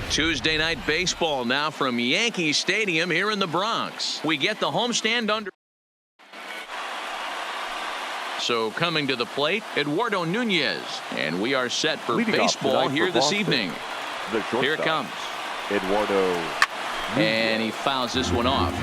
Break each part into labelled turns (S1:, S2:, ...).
S1: Tuesday night baseball now from Yankee Stadium here in the Bronx. We get the homestand under. So coming to the plate, Eduardo Nunez. And we are set for baseball here this evening. Here it comes.
S2: Eduardo Nunez.
S1: And he fouls this one off.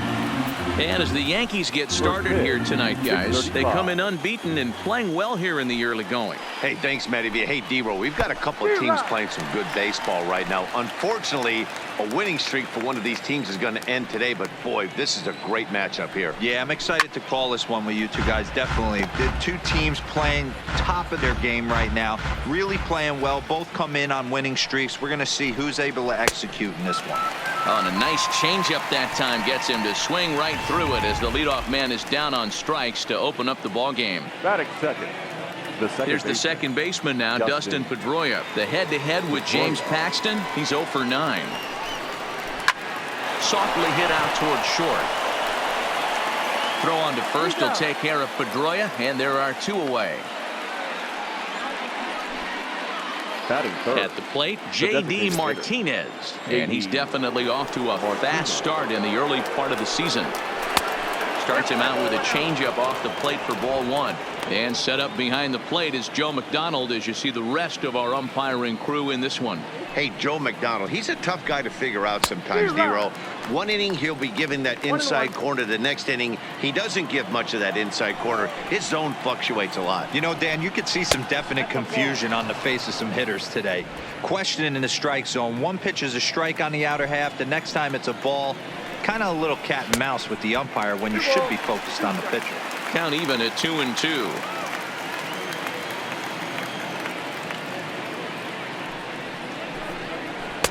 S1: And as the Yankees get started here tonight, guys, they come in unbeaten and playing well here in the early going.
S3: Hey, thanks, Matty V. Hey, D-Roll, we've got a couple of teams playing some good baseball right now. Unfortunately, a winning streak for one of these teams is going to end today, but boy, this is a great matchup here.
S4: Yeah, I'm excited to call this one with you two guys, definitely. The two teams playing top of their game right now, really playing well. Both come in on winning streaks. We're going to see who's able to execute in this one.
S1: Oh, and a nice changeup that time gets him to swing right through it as the leadoff man is down on strikes to open up the ball game.
S2: Batting second.
S1: Here's the second baseman now, Dustin Pedroia. The head-to-head with James Paxton. He's 0 for 9. Softly hit out toward short. Throw on to first will take care of Pedroia, and there are 2 away. At the plate, J.D. Martinez. And he's definitely off to a fast start in the early part of the season. Starts him out with a changeup off the plate for ball 1. And set up behind the plate is Joe McDonald as you see the rest of our umpiring crew in this one.
S3: Hey, Joe McDonald, he's a tough guy to figure out sometimes, D-Roll. One inning, he'll be giving that inside corner. The next inning, he doesn't give much of that inside corner. His zone fluctuates a lot.
S4: You know, Dan, you could see some definite confusion on the face of some hitters today. Questioning in the strike zone. One pitch is a strike on the outer half. The next time it's a ball. Kind of a little cat and mouse with the umpire when you should be focused on the pitcher.
S1: Count even at 2-2.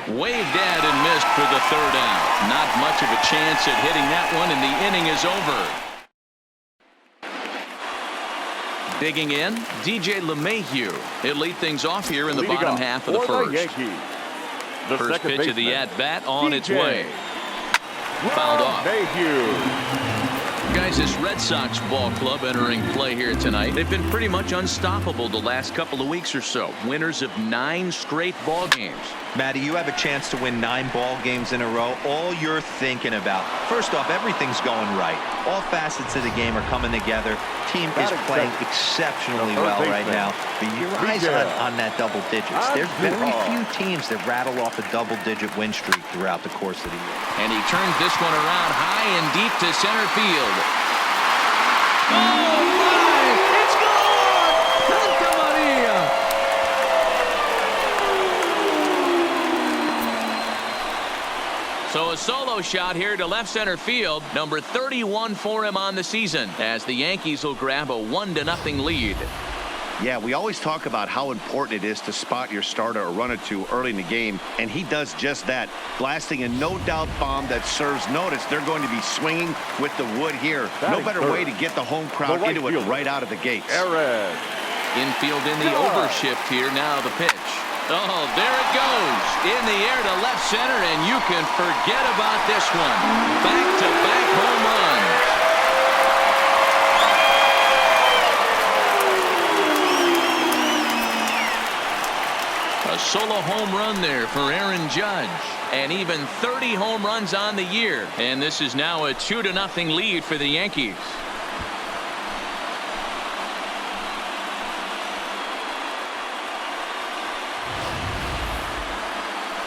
S1: Waved at and missed for the 3rd out. Not much of a chance at hitting that one, and the inning is over. Digging in, DJ LeMahieu. He'll lead things off here in the bottom half of the first. First pitch of the at-bat on its way. Fouled off. Guys, this Red Sox ball club entering play here tonight. They've been pretty much unstoppable the last couple of weeks or so. Winners of 9 straight ball games.
S4: Matty, you have a chance to win 9 ball games in a row. All you're thinking about, first off, everything's going right. All facets of the game are coming together. Team is playing exceptionally well right now. But your eyes on that double digits. There's very few teams that rattle off a double-digit win streak throughout the course of the year.
S1: And he turns this one around high and deep to center field. Oh, my! It's gone! Santa Maria! So a solo shot here to left center field. Number 31 for him on the season as the Yankees will grab a 1-0 lead.
S3: Yeah, we always talk about how important it is to spot your starter or run it to early in the game, and he does just that, blasting a no-doubt bomb that serves notice. They're going to be swinging with the wood here. No better way to get the home crowd into it right out of the gates.
S1: Infield in the overshift here. Now the pitch. Oh, there it goes. In the air to left center, and you can forget about this one. Back-to-back home runs. A solo home run there for Aaron Judge. And even 30 home runs on the year. And this is now a 2-0 lead for the Yankees.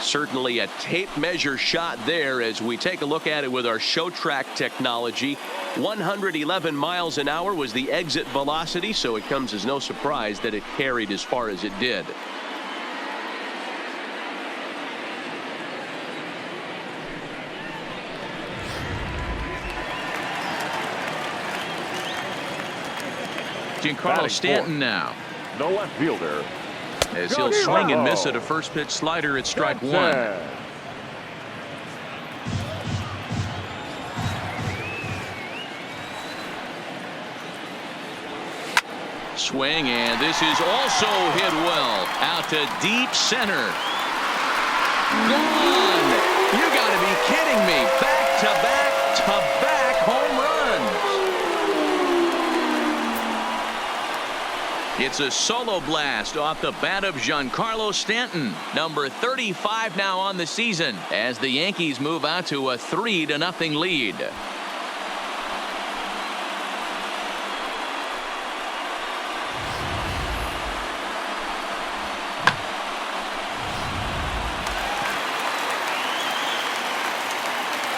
S1: Certainly a tape measure shot there as we take a look at it with our show track technology. 111 miles an hour was the exit velocity, so it comes as no surprise that it carried as far as it did. Giancarlo Stanton now.
S2: No left fielder.
S1: As he'll swing and miss at a first pitch slider at strike 1. Swing, and this is also hit well. Out to deep center. Gone! You got to be kidding me. Back-to-back home runs. It's a solo blast off the bat of Giancarlo Stanton, number 35 now on the season, as the Yankees move out to a 3-0 lead.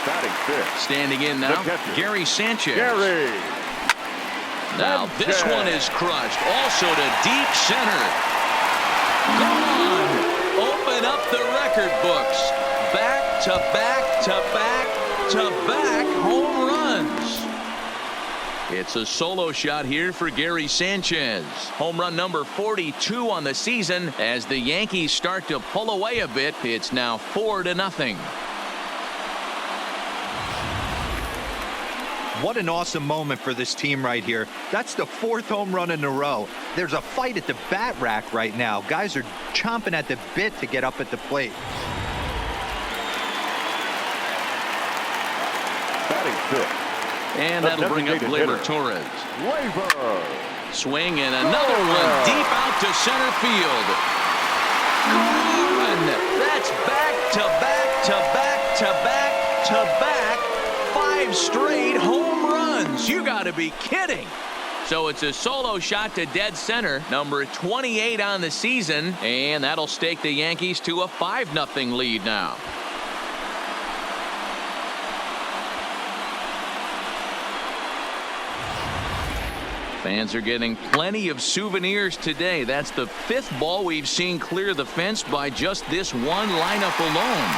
S2: Batting fifth.
S1: Standing in now, Gary Sanchez.
S2: Gary.
S1: Now this one is crushed. Also to deep center. Gone. Open up the record books. Back to back to back to back home runs. It's a solo shot here for Gary Sanchez. Home run number 42 on the season. As the Yankees start to pull away a bit, it's now 4-0.
S4: What an awesome moment for this team right here. That's the 4th home run in a row. There's a fight at the bat rack right now. Guys are chomping at the bit to get up at the plate.
S2: Batting fifth.
S1: And that'll bring up Gleyber Torres.
S2: Gleyber.
S1: Swing and another one deep out to center field. Gone. That's back to back to back to back to back. 5 straight home runs. You got to be kidding. So it's a solo shot to dead center, number 28 on the season, and that'll stake the Yankees to a 5-0 lead now. Fans are getting plenty of souvenirs today. That's the 5th ball we've seen clear the fence by just this one lineup alone.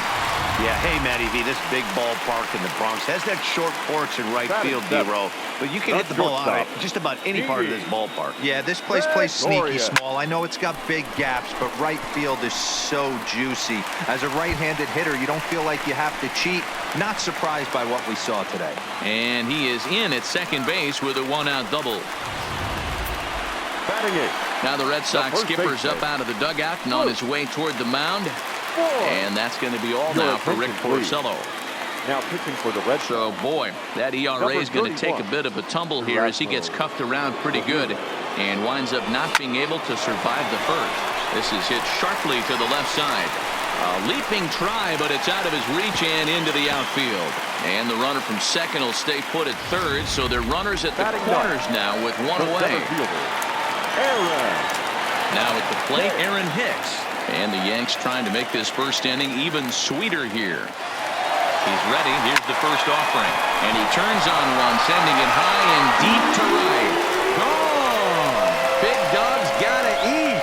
S3: Yeah, hey, Matty V, this big ballpark in the Bronx has that short porch in right field, D-Row, but you can hit the ball out of just about any part of this ballpark.
S4: Yeah, this place plays sneaky small. I know it's got big gaps, but right field is so juicy. As a right-handed hitter, you don't feel like you have to cheat. Not surprised by what we saw today.
S1: And he is in at second base with a 1-out double.
S2: Batting eighth.
S1: Now the Red Sox skipper's up out of the dugout and on his way toward the mound. And that's going to be all now for Rick Porcello.
S2: Now pitching for the Red Sox.
S1: So, boy, that ERA is going to take a bit of a tumble here as he gets cuffed around pretty good and winds up not being able to survive the first. This is hit sharply to the left side. A leaping try, but it's out of his reach and into the outfield. And the runner from second will stay put at third, so they're runners at the corners now with one away. Now at the plate, Aaron Hicks. And the Yanks trying to make this first inning even sweeter here. He's ready. Here's the first offering. And he turns on one, sending it high and deep to right. Gone. Big dog's gotta eat.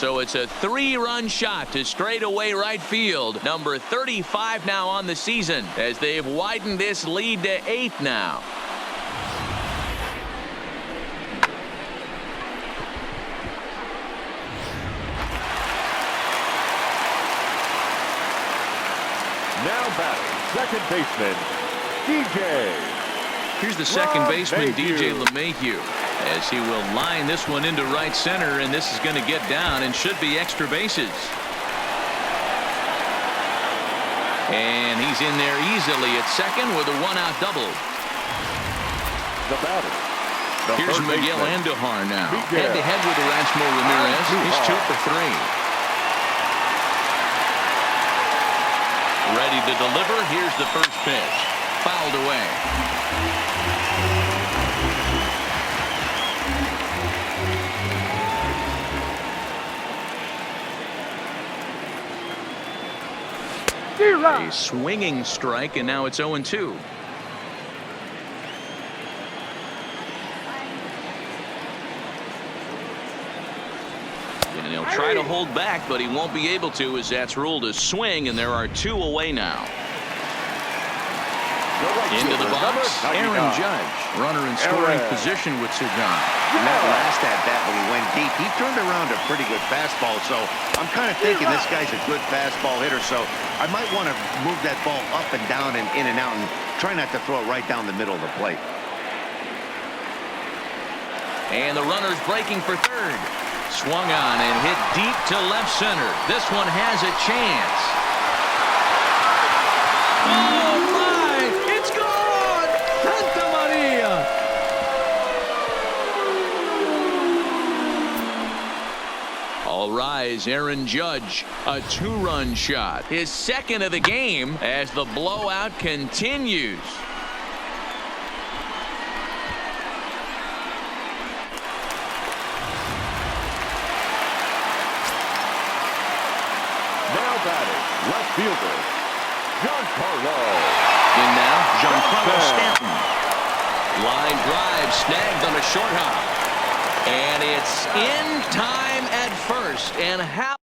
S1: So it's a 3-run shot to straightaway right field. Number 35 now on the season as they've widened this lead to 8 now.
S2: Now batting, second baseman, DJ.
S1: Here's the second baseman, DJ LeMahieu, as he will line this one into right center, and this is going to get down and should be extra bases. And he's in there easily at second with a 1-out double.
S2: The batter.
S1: Here's Miguel Andujar now. Head-to-head with Erasmo Ramirez. He's 2 for 3. Ready to deliver. Here's the first pitch. Fouled away. A swinging strike, and now it's 0-2. And he'll try to hold back, but he won't be able to as that's ruled a swing, and there are 2 away now. Into the box, Aaron Judge. Runner in scoring position with Sagan.
S3: That last at bat when he went deep, he turned around a pretty good fastball. So I'm kind of thinking this guy's a good fastball hitter. So I might want to move that ball up and down and in and out and try not to throw it right down the middle of the plate.
S1: And the runner's breaking for third. Swung on and hit deep to left center. This one has a chance. Oh, my! It's gone! eyes, Aaron Judge, a 2-run shot. His second of the game as the blowout continues.
S2: Now batting, left fielder, Giancarlo.
S1: In now, Giancarlo Stanton. Line drive snagged on a short hop. And it's in time at first. And how?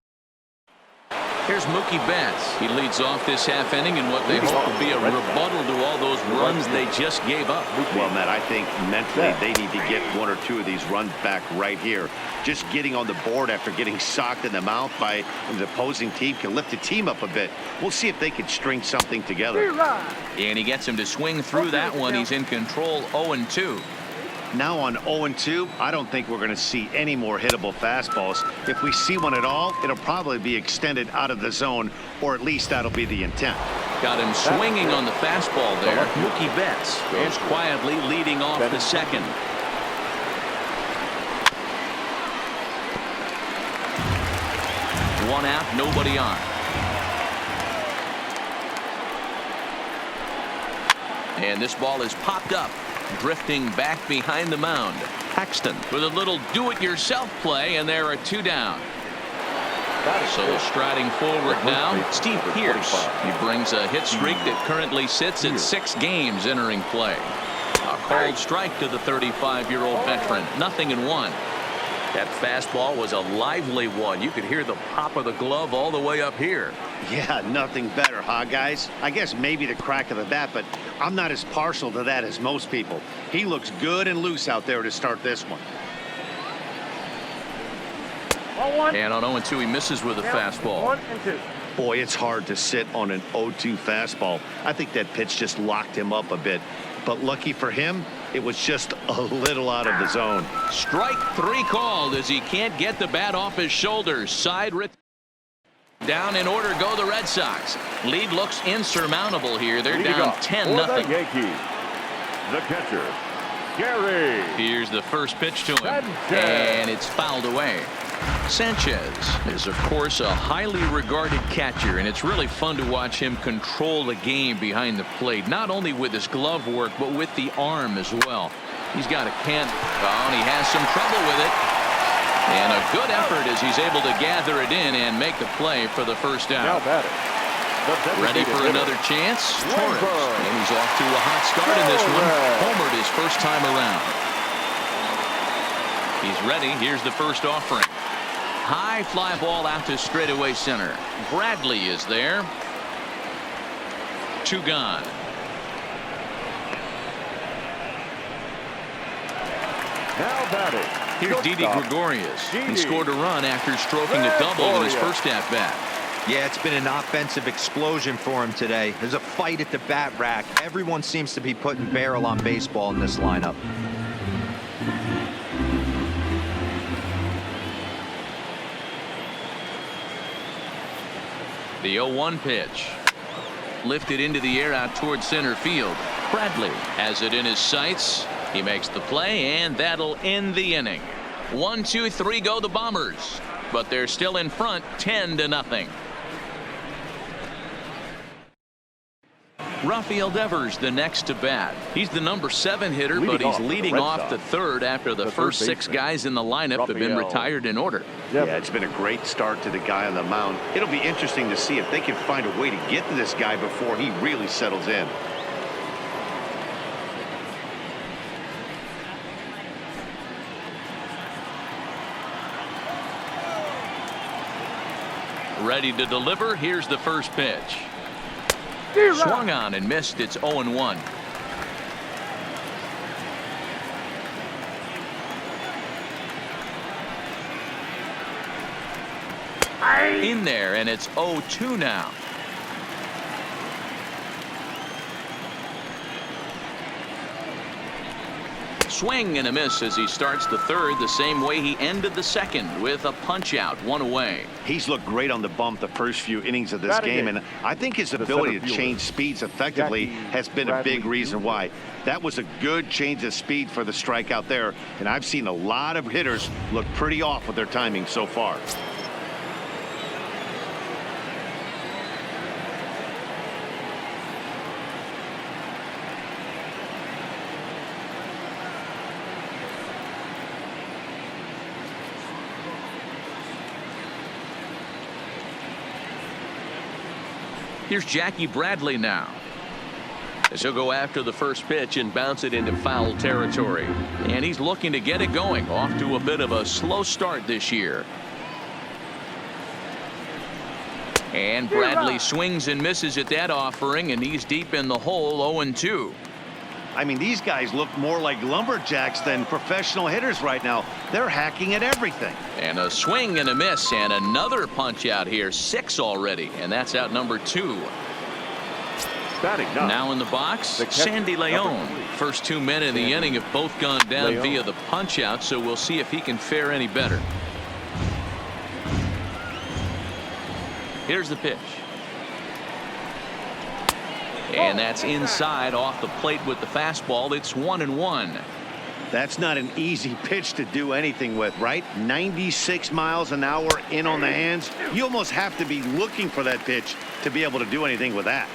S1: Here's Mookie Betts. He leads off this half inning in what they hope will be a rebuttal to all those runs they just gave up.
S3: Well, Matt, I think mentally they need to get 1 or 2 of these runs back right here. Just getting on the board after getting socked in the mouth by the opposing team can lift the team up a bit. We'll see if they can string something together.
S1: And he gets him to swing through that one. He's in control 0-2.
S3: Now on 0-2, I don't think we're going to see any more hittable fastballs. If we see one at all, it'll probably be extended out of the zone, or at least that'll be the intent.
S1: Got him swinging on the fastball there. Mookie Betts goes quietly leading off the second. One out, nobody on. And this ball is popped up, drifting back behind the mound. Paxton with a little do-it-yourself play, and there are 2 down. So striding forward now, Steve Pearce. He brings a hit streak that currently sits at 6 games entering play. A called strike to the 35-year-old veteran. 0-1. That fastball was a lively one. You could hear the pop of the glove all the way up here.
S3: Yeah, nothing better, huh, guys? I guess maybe the crack of the bat, but I'm not as partial to that as most people. He looks good and loose out there to start this one.
S1: And on 0-2, he misses with a fastball.
S5: 1 and 2.
S3: Boy, it's hard to sit on an 0-2 fastball. I think that pitch just locked him up a bit. But lucky for him, it was just a little out of the zone.
S1: Strike 3 called as he can't get the bat off his shoulders. Side down in order go the Red Sox. Lead looks insurmountable here. They're down 10-0.
S2: The Yankees, the catcher, Gary.
S1: Here's the first pitch to him.
S2: Sanchez.
S1: And it's fouled away. Sanchez is, of course, a highly regarded catcher, and it's really fun to watch him control the game behind the plate, not only with his glove work, but with the arm as well. He's got a can. Oh, and he has some trouble with it. And a good effort as he's able to gather it in and make the play for the first
S2: Now
S1: out.
S2: batting, the
S1: Ready for
S2: hitter,
S1: another chance?
S2: Torres.
S1: Torres. And he's off to a hot start in this one. Homered his first time around. He's ready. Here's the first offering. High fly ball out to straightaway center. Bradley is there. 2 gone.
S2: Now batting.
S1: Here's Didi Gregorius. He scored a run after stroking a double in his first at bat.
S4: Yeah, it's been an offensive explosion for him today. There's a fight at the bat rack. Everyone seems to be putting barrel on baseball in this lineup.
S1: The 0-1 pitch. Lifted into the air out towards center field. Bradley has it in his sights. He makes the play, and that'll end the inning. 1, 2, 3 go the Bombers, but they're still in front 10-0. Rafael Devers the next to bat. He's the number 7 hitter, but he's leading off the third after the first 6 guys in the lineup have been retired in order.
S3: Yeah, it's been a great start to the guy on the mound. It'll be interesting to see if they can find a way to get to this guy before he really settles in.
S1: Ready to deliver. Here's the first pitch. Swung on and missed. It's 0-1. In there, and it's 0-2 now. Swing and a miss as he starts the third the same way he ended the second, with a punch out, 1 away.
S3: He's looked great on the bump the first few innings of this game, and I think his ability to change speeds effectively has been a big reason why. That was a good change of speed for the strikeout there, and I've seen a lot of hitters look pretty off with their timing so far.
S1: Here's Jackie Bradley now. As he'll go after the first pitch and bounce it into foul territory. And he's looking to get it going. Off to a bit of a slow start this year. And Bradley swings and misses at that offering, and he's deep in the hole, 0-2.
S3: I mean, these guys look more like lumberjacks than professional hitters right now. They're hacking at everything.
S1: And a swing and a miss, and another punch out here. 6 already, and that's out number 2. Now in the box, Sandy Leon. First 2 men in the inning have both gone down via the punch out, so we'll see if he can fare any better. Here's the pitch. And that's inside off the plate with the fastball. It's 1-1.
S3: That's not an easy pitch to do anything with, right? 96 miles an hour in on the hands. You almost have to be looking for that pitch to be able to do anything with that.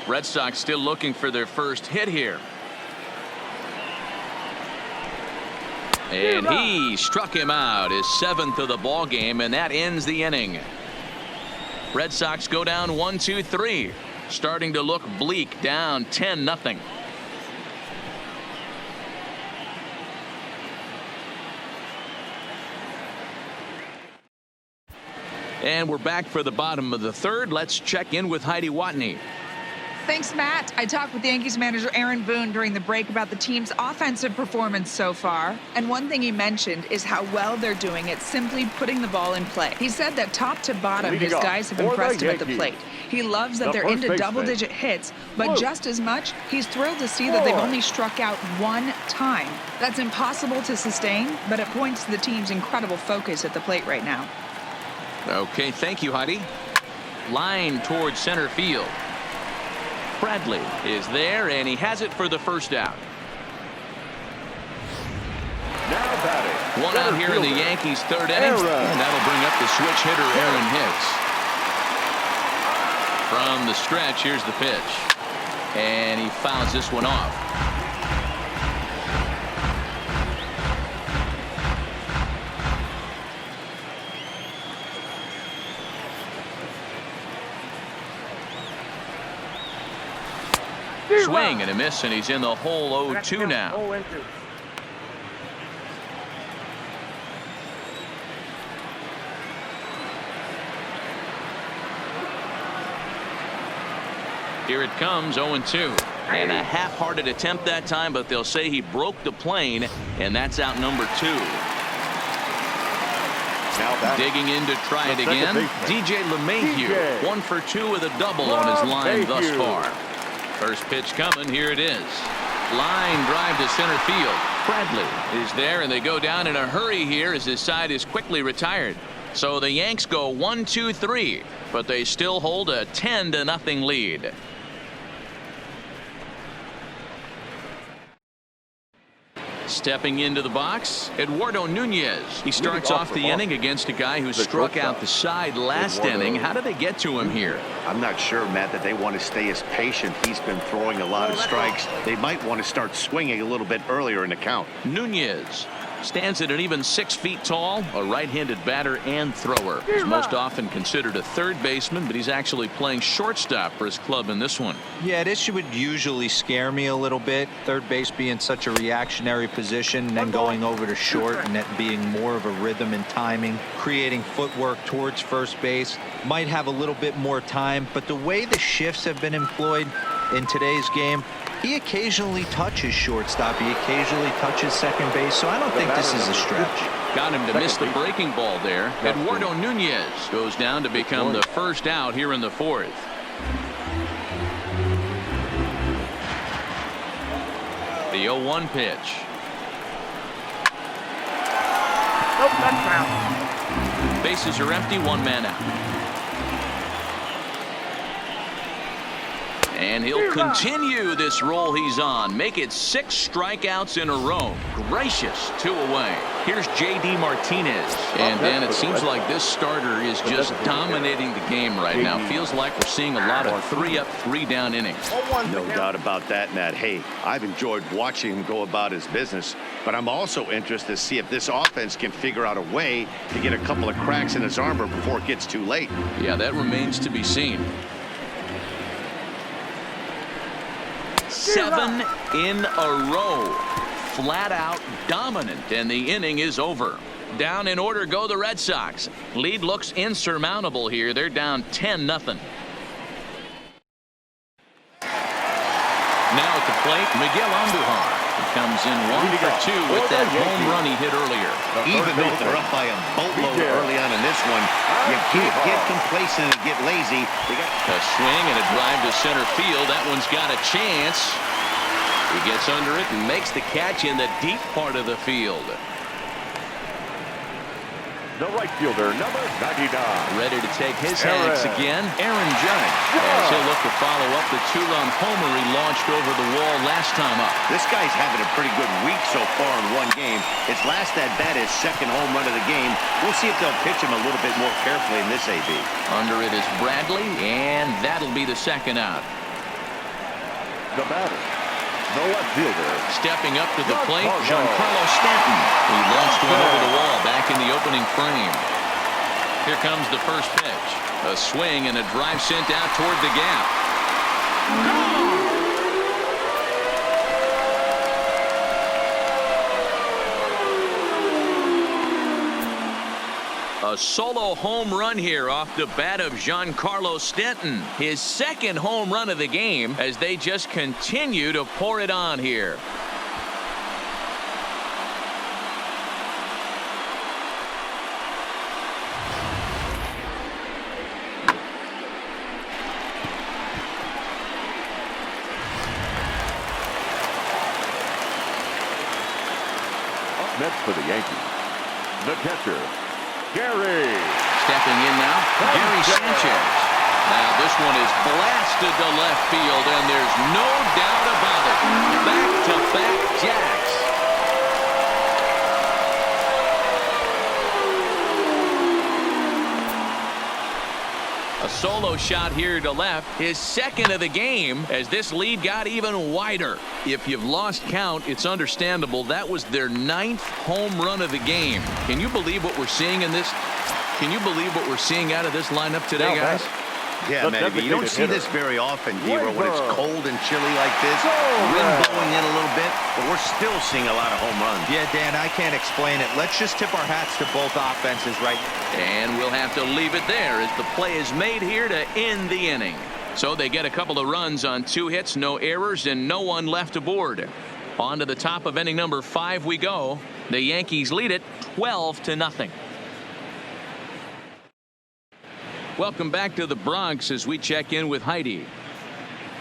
S1: Red Sox still looking for their first hit here. And he struck him out, his 7th of the ball game, and that ends the inning. Red Sox go down 1-2-3, starting to look bleak, down 10-0. And we're back for the bottom of the 3rd. Let's check in with Heidi Watney.
S5: Thanks, Matt. I talked with Yankees manager Aaron Boone during the break about the team's offensive performance so far. And one thing he mentioned is how well they're doing at simply putting the ball in play. He said that top to bottom, his guys have impressed him at the plate. He loves that they're into double-digit hits, but just as much, he's thrilled to see that they've only struck out 1 time. That's impossible to sustain, but it points to the team's incredible focus at the plate right now.
S1: Okay, thank you, Heidi. Line towards center field. Bradley is there, and he has it for the first out.
S2: Now batting.
S1: 1 out here in the Yankees' 3rd inning, and that'll bring up the switch hitter Aaron Hicks. From the stretch, here's the pitch, and he fouls this one off. Swing and a miss, and he's in the hole 0-2 now. Here it comes, 0-2. And a half-hearted attempt that time, but they'll say he broke the plane, and that's out number 2. Now digging in to try it again. DJ LeMahieu, 1 for 2 with a double on his line thus far. First pitch coming. Here it is. Line drive to center field. Bradley is there, and they go down in a hurry here as his side is quickly retired. So the Yanks go 1-2-3, but they still hold a 10-0 lead. Stepping into the box, Eduardo Nunez. He starts off the inning against a guy who struck out the side last inning. How did they get to him here?
S3: I'm not sure, Matt, that they want to stay as patient. He's been throwing a lot of strikes. They might want to start swinging a little bit earlier in the count.
S1: Nunez Stands at an even 6 feet tall, a right-handed batter and thrower. He's most often considered a third baseman, but he's actually playing shortstop for his club in this one.
S4: Yeah, this would usually scare me a little bit. Third base being such a reactionary position, and then going over to short and that being more of a rhythm and timing, creating footwork towards first base. Might have a little bit more time, but the way the shifts have been employed in today's game, he occasionally touches shortstop. He occasionally touches second base. So I don't think this is a stretch.
S1: Got him to miss the breaking ball there. Eduardo Nunez goes down to become the first out here in the fourth. The 0-1 pitch.
S6: Nope, that's foul.
S1: Bases are empty, 1 man out. And he'll continue this roll he's on. Make it 6 strikeouts in a row. Gracious, 2 away. Here's J.D. Martinez. And then it seems like this starter is just dominating the game right now. Feels like we're seeing a lot of 3 up, 3 down innings.
S3: No doubt about that, Matt. Hey, I've enjoyed watching him go about his business, but I'm also interested to see if this offense can figure out a way to get a couple of cracks in his armor before it gets too late.
S1: Yeah, that remains to be seen. 7 in a row. Flat out dominant, and the inning is over. Down in order go the Red Sox. Lead looks insurmountable here. They're down 10-0. Now at the plate, Miguel Andujar. He comes in 1 for 2 with that home run he hit earlier.
S3: Even though they're up by a boatload early on in this one, you can't get complacent and get lazy.
S1: A swing and a drive to center field. That one's got a chance. He gets under it and makes the catch in the deep part of the field.
S2: The right fielder, number 99.
S1: Ready to take his hacks again, Aaron Judge. As he'll look to follow up the 2-run homer he launched over the wall last time up.
S3: This guy's having a pretty good week so far in one game. His last at bat, his second home run of the game. We'll see if they'll pitch him a little bit more carefully in this AB.
S1: Under it is Bradley, and that'll be the second out.
S2: The batter, the left fielder.
S1: Stepping up to the plate, Giancarlo Stanton. He launched one over the wall back in the opening frame. Here comes the first pitch. A swing and a drive sent out toward the gap. Gone! A solo home run here off the bat of Giancarlo Stanton. His second home run of the game as they just continue to pour it on here.
S2: Up next for the Yankees, the catcher, Gary.
S1: Stepping in now, Gary Sanchez. Now this one is blasted to left field, and there's no doubt about it. Back-to-back jacks. A solo shot here to left, his second of the game, as this lead got even wider. If you've lost count, it's understandable. That was their 9th home run of the game. Can you believe what we're seeing in this? Can you believe what we're seeing out of this lineup today, guys?
S3: Yeah, man, you don't see this very often, Deaver, when it's cold and chilly like this. Wind blowing in a little bit, but we're still seeing a lot of home runs.
S4: Yeah, Dan, I can't explain it. Let's just tip our hats to both offenses right now.
S1: And we'll have to leave it there as the play is made here to end the inning. So they get a couple of runs on 2 hits, no errors, and no one left aboard. On to the top of inning number 5 we go. The Yankees lead it 12-0. Welcome back to the Bronx as we check in with Heidi.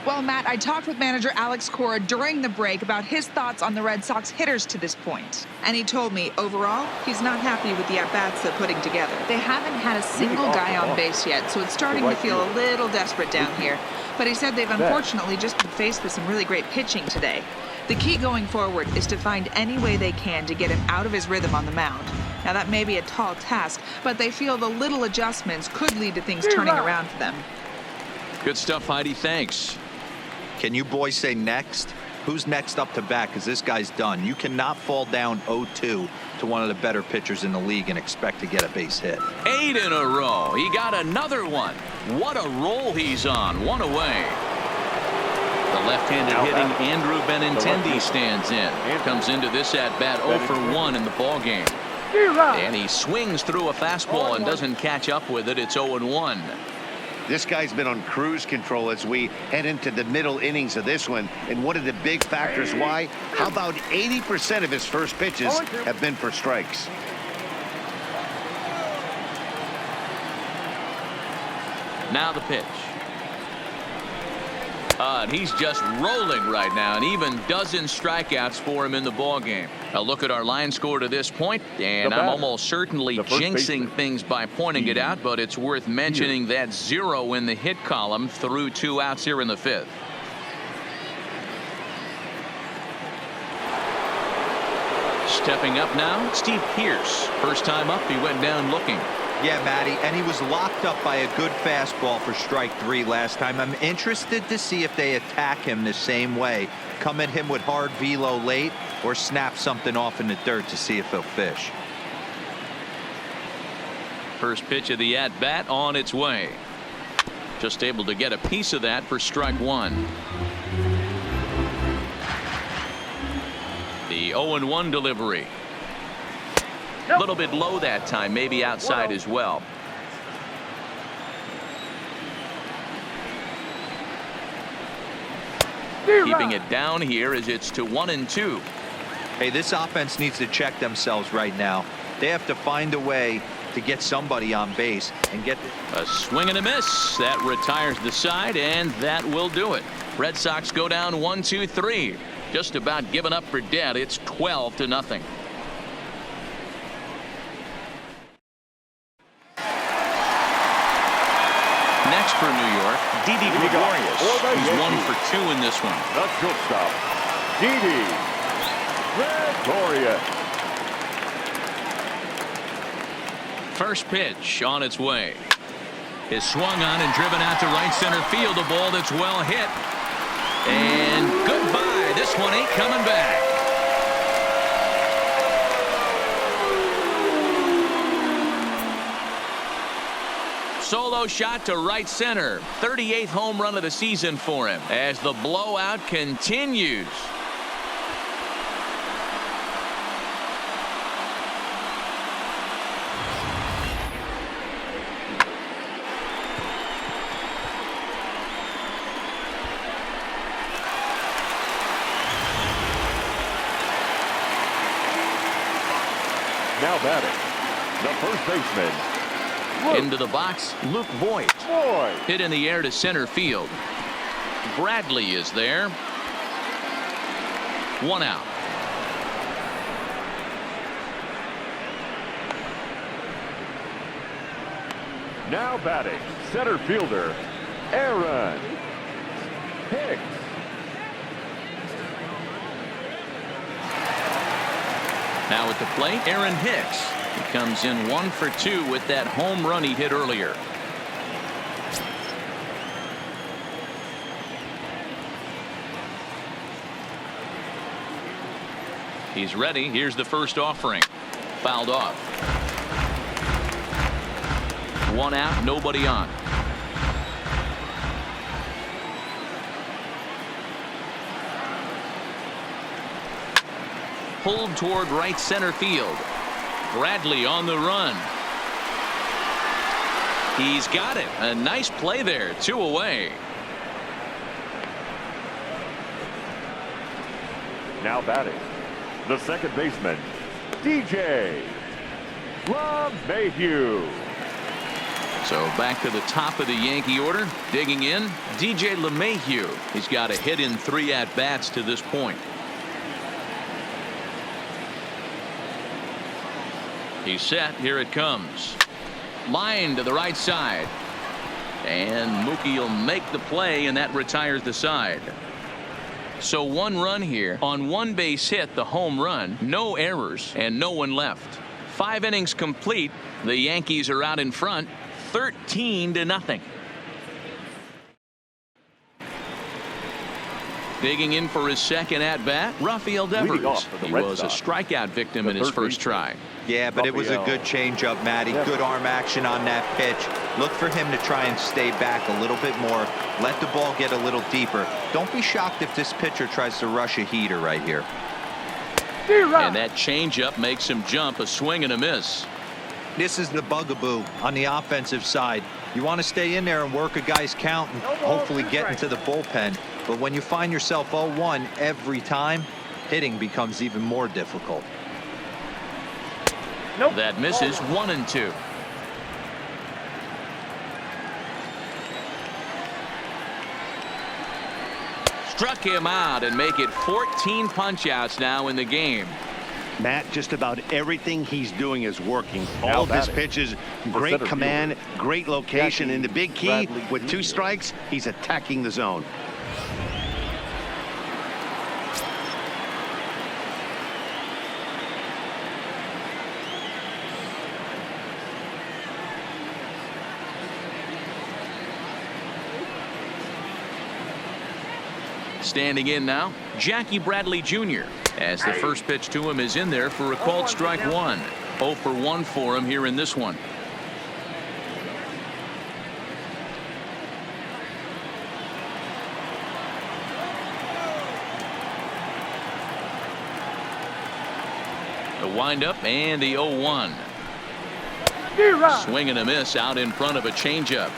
S5: Well, Matt, I talked with manager Alex Cora during the break about his thoughts on the Red Sox hitters to this point. And he told me, overall, he's not happy with the at-bats they're putting together. They haven't had a single guy on base yet, so it's starting to feel a little desperate down here. But he said they've unfortunately just been faced with some really great pitching today. The key going forward is to find any way they can to get him out of his rhythm on the mound. Now, that may be a tall task, but they feel the little adjustments could lead to things turning around for them.
S1: Good stuff, Heidi. Thanks.
S4: Can you boys say next? who's next up to bat, because this guy's done. You cannot fall down 0-2 to one of the better pitchers in the league and expect to get a base hit.
S1: 8 in a row. He got another one. What a roll he's on. One away. The left-handed hitting Andrew Benintendi stands in. Comes into this at-bat 0 for 1 in the ball game. And he swings through a fastball and doesn't catch up with it. It's 0-1.
S3: This guy's been on cruise control as we head into the middle innings of this one. And one of the big factors why, how about 80% of his first pitches have been for strikes?
S1: Now the pitch. And he's just rolling right now, and even dozen strikeouts for him in the ball game. A look at our line score to this point, and I'm almost certainly jinxing things by pointing it out, but it's worth mentioning that 0 in the hit column through 2 outs here in the 5th. Stepping up now, Steve Pearce. First time up, he went down looking.
S4: Yeah, Matty, and he was locked up by a good fastball for strike 3 last time. I'm interested to see if they attack him the same way. Come at him with hard velo late or snap something off in the dirt to see if he'll fish.
S1: First pitch of the at-bat on its way. Just able to get a piece of that for strike 1. The 0-1 delivery. A little bit low that time, maybe outside as well. Keeping it down here as it's to 1-2.
S4: Hey, this offense needs to check themselves right now. They have to find a way to get somebody on base and get
S1: a swing and a miss. That retires the side, and that will do it. Red Sox go down 1-2-3. Just about given up for dead. It's 12-0. Next for New York, Didi Gregorius. He's 1 for 2 in this one.
S2: The shortstop, Didi Gregorius.
S1: First pitch on its way. Is swung on and driven out to right center field. A ball that's well hit. And goodbye. This one ain't coming back. Solo shot to right center. 38th home run of the season for him as the blowout continues.
S2: Now batting, the first baseman.
S1: Into the box, Luke Voigt. Hit in the air to center field. Bradley is there. 1 out.
S2: Now batting, center fielder, Aaron Hicks.
S1: Now at the plate, Aaron Hicks. He comes in 1 for 2 with that home run he hit earlier. He's ready. Here's the first offering. Fouled off. 1 out, nobody on. Pulled toward right center field. Bradley on the run. He's got it. A nice play there. 2 away.
S2: Now batting, the second baseman, DJ LeMahieu.
S1: So back to the top of the Yankee order. Digging in, DJ LeMahieu. He's got a hit in 3 at-bats to this point. He's set. Here it comes. Line to the right side. And Mookie will make the play, and that retires the side. So 1 run here on 1 base hit, the home run. No errors and no one left. 5 innings complete. The Yankees are out in front 13-0. Digging in for his second at-bat, Rafael
S2: Leading
S1: Devers.
S2: off for the
S1: He
S2: Red
S1: was a
S2: Sox,
S1: strikeout victim in his first try.
S4: Yeah, but it was a good changeup, Matty. Good arm action on that pitch. Look for him to try and stay back a little bit more. Let the ball get a little deeper. Don't be shocked if this pitcher tries to rush a heater right here.
S1: And that changeup makes him jump. A swing and a miss.
S4: This is the bugaboo on the offensive side. You want to stay in there and work a guy's count and hopefully get into the bullpen. But when you find yourself 0-1 every time, hitting becomes even more difficult.
S1: That misses. 1-2. Struck him out and make it 14 punch-outs now in the game.
S3: Matt, just about everything he's doing is working. All of his pitches, great command, great location, and the big key, with 2 strikes, he's attacking the zone.
S1: Standing in now, Jackie Bradley Jr. as the first pitch to him is in there for a called strike 1. 0 for 1 for him here in this one. The windup and the 0-1. Swing and a miss out in front of a changeup.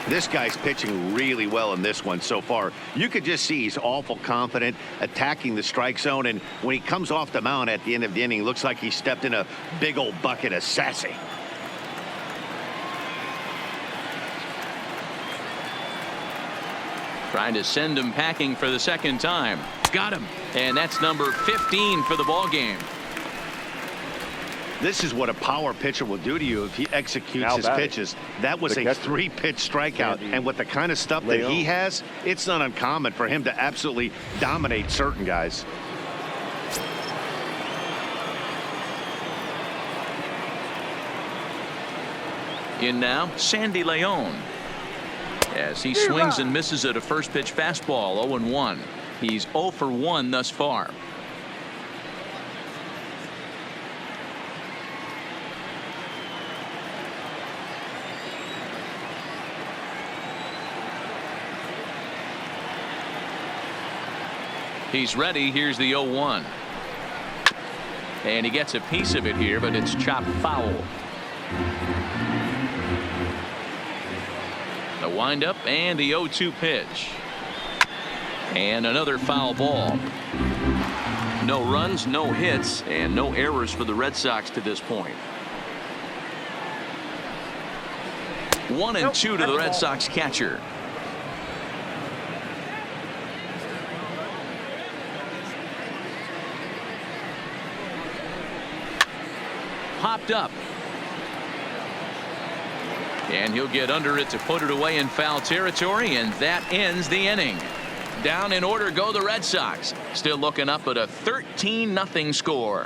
S3: This guy's pitching really well in this one so far. You could just see he's awful confident attacking the strike zone, and when he comes off the mound at the end of the inning, looks like he stepped in a big old bucket of sassy.
S1: Trying to send him packing for the second time. Got him. And that's number 15 for the ball game.
S3: This is what a power pitcher will do to you if he executes his pitches. That was a 3-pitch strikeout, and with the kind of stuff that he has, it's not uncommon for him to absolutely dominate certain guys.
S1: In now, Sandy Leon. As he swings and misses at a first pitch fastball. 0-1. He's 0 for 1 thus far. He's ready. Here's the 0-1. And he gets a piece of it here, but it's chopped foul. The windup and the 0-2 pitch. And another foul ball. No runs, no hits, and no errors for the Red Sox to this point. 1-2 to the Red Sox catcher. Popped up. And he'll get under it to put it away in foul territory, and that ends the inning. Down in order go the Red Sox. Still looking up at a 13-0 score.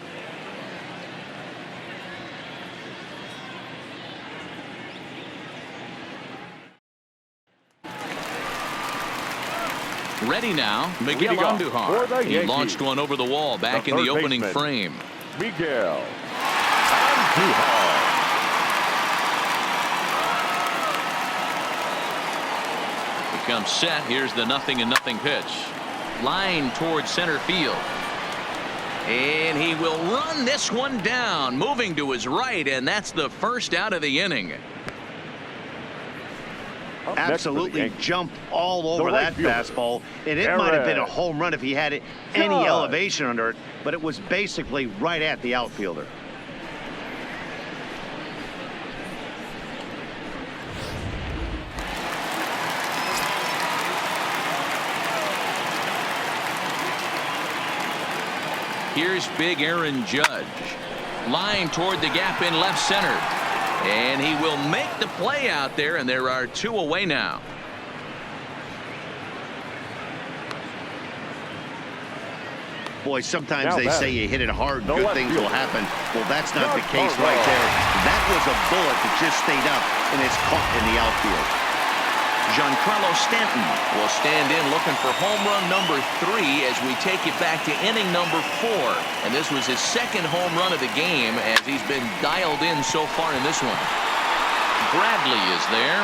S1: Ready now, Miguel Andujar. He launched one over the wall back in the opening frame.
S2: Miguel Andujar.
S1: He comes set. Here's the 0-0 pitch. Line towards center field. And he will run this one down, moving to his right, and that's the first out of the inning.
S3: Absolutely jumped all over that fastball, and it might have been a home run if he had any elevation under it, but it was basically right at the outfielder.
S1: Here's big Aaron Judge. Line toward the gap in left center. And he will make the play out there, and there are 2 away now.
S3: Boy, sometimes they say you hit it hard, good things will happen. Well, that's not the case right there. That was a bullet that just stayed up and is caught in the outfield.
S1: Giancarlo Stanton will stand in looking for home run number 3 as we take it back to inning number 4. And this was his second home run of the game as he's been dialed in so far in this one. Bradley is there.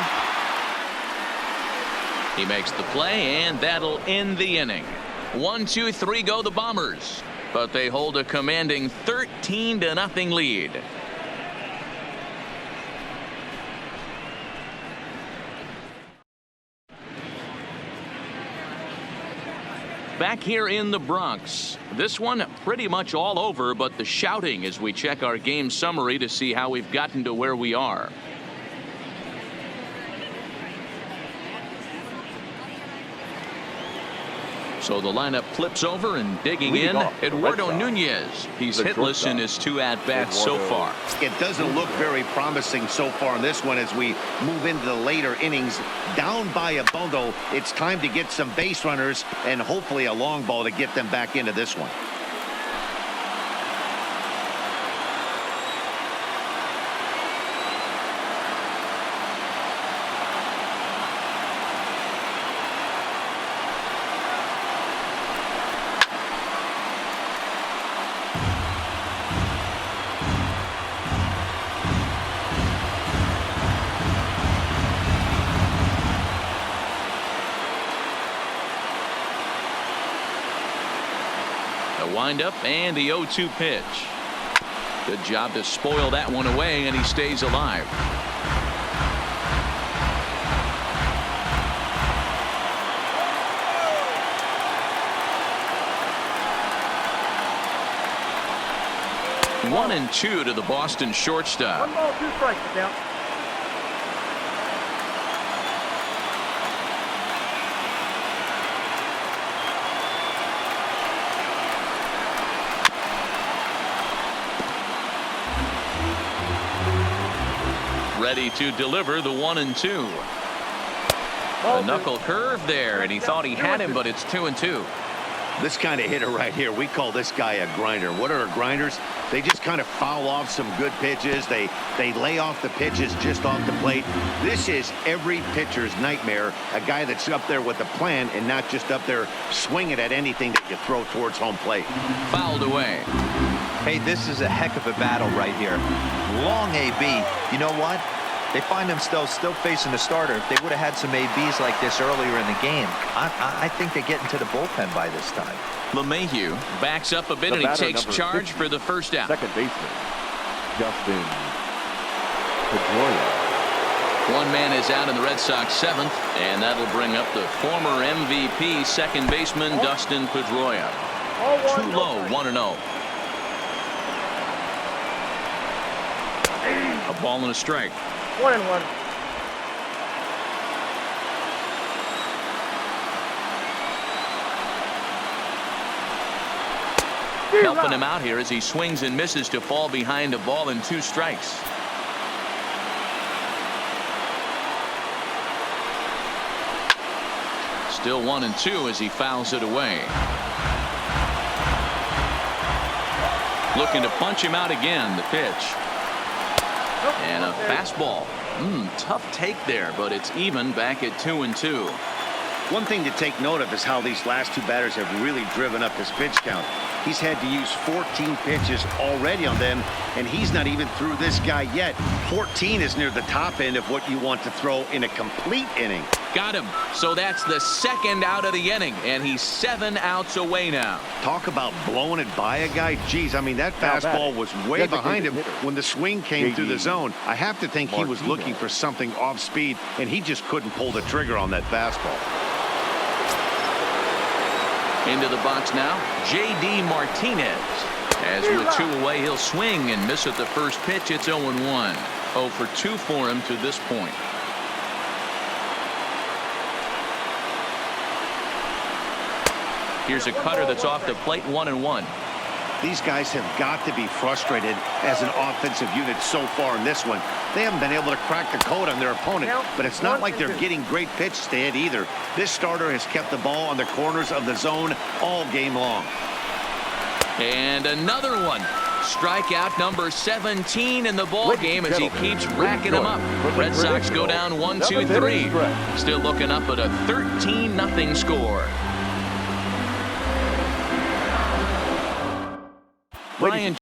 S1: He makes the play, and that'll end the inning. 1, 2, 3 go the Bombers, but they hold a commanding 13-0 lead. Back here in the Bronx, this one pretty much all over, but the shouting as we check our game summary to see how we've gotten to where we are. So the lineup flips over, and digging in, Eduardo Nunez. He's hitless in his 2 at-bats so far.
S3: It doesn't look very promising so far in this one as we move into the later innings. Down by a bundle, it's time to get some base runners and hopefully a long ball to get them back into this one.
S1: Windup and the 0-2 pitch. Good job to spoil that one away, and he stays alive. One and 2 to the Boston shortstop.
S6: 1 ball, 2 strikes. Down.
S1: Ready to deliver the 1 and 2. A knuckle curve there, and he thought he had him, but it's 2 and 2.
S3: This kind of hitter right here, we call this guy a grinder. What are grinders? They just kind of foul off some good pitches. They lay off the pitches just off the plate. This is every pitcher's nightmare, a guy that's up there with a plan and not just up there swinging at anything that you throw towards home plate.
S1: Fouled away.
S4: Hey, this is a heck of a battle right here. Long AB. You know what? They find themselves still facing the starter. If they would have had some ABs like this earlier in the game, I think they get into the bullpen by this time.
S1: LeMahieu backs up a bit, and he takes charge for the first out.
S2: Second baseman, Dustin Pedroia.
S1: One man is out in the Red Sox 7th, and that'll bring up the former MVP second baseman Dustin Pedroia. Too low, 1-0. A ball and a strike.
S6: 1-1.
S1: Helping him out here as he swings and misses to fall behind a ball and 2 strikes. Still 1 and 2 as he fouls it away. Looking to punch him out again. The pitch. And a fastball. Tough take there, but it's even back at 2 and 2.
S3: One thing to take note of is how these last 2 batters have really driven up his pitch count. He's had to use 14 pitches already on them, and he's not even through this guy yet. 14 is near the top end of what you want to throw in a complete inning.
S1: Got him. So that's the second out of the inning, and he's 7 outs away now.
S3: Talk about blowing it by a guy. Geez, I mean, that fastball was way behind him when the swing came through the zone. I have to think he was looking for something off speed, and he just couldn't pull the trigger on that fastball.
S1: Into the box now, J.D. Martinez. As with 2 away, he'll swing and miss at the first pitch. It's 0-1. 0 for 2 for him to this point. Here's a cutter that's off the plate, 1-1.
S3: These guys have got to be frustrated as an offensive unit so far in this one. They haven't been able to crack the code on their opponent, but it's not like they're getting great pitches to hit either. This starter has kept the ball on the corners of the zone all game long.
S1: And another one. Strikeout number 17 in the ball game as he keeps racking them up. Red Sox go down 1-2-3. Still looking up at a 13-0 score. Brian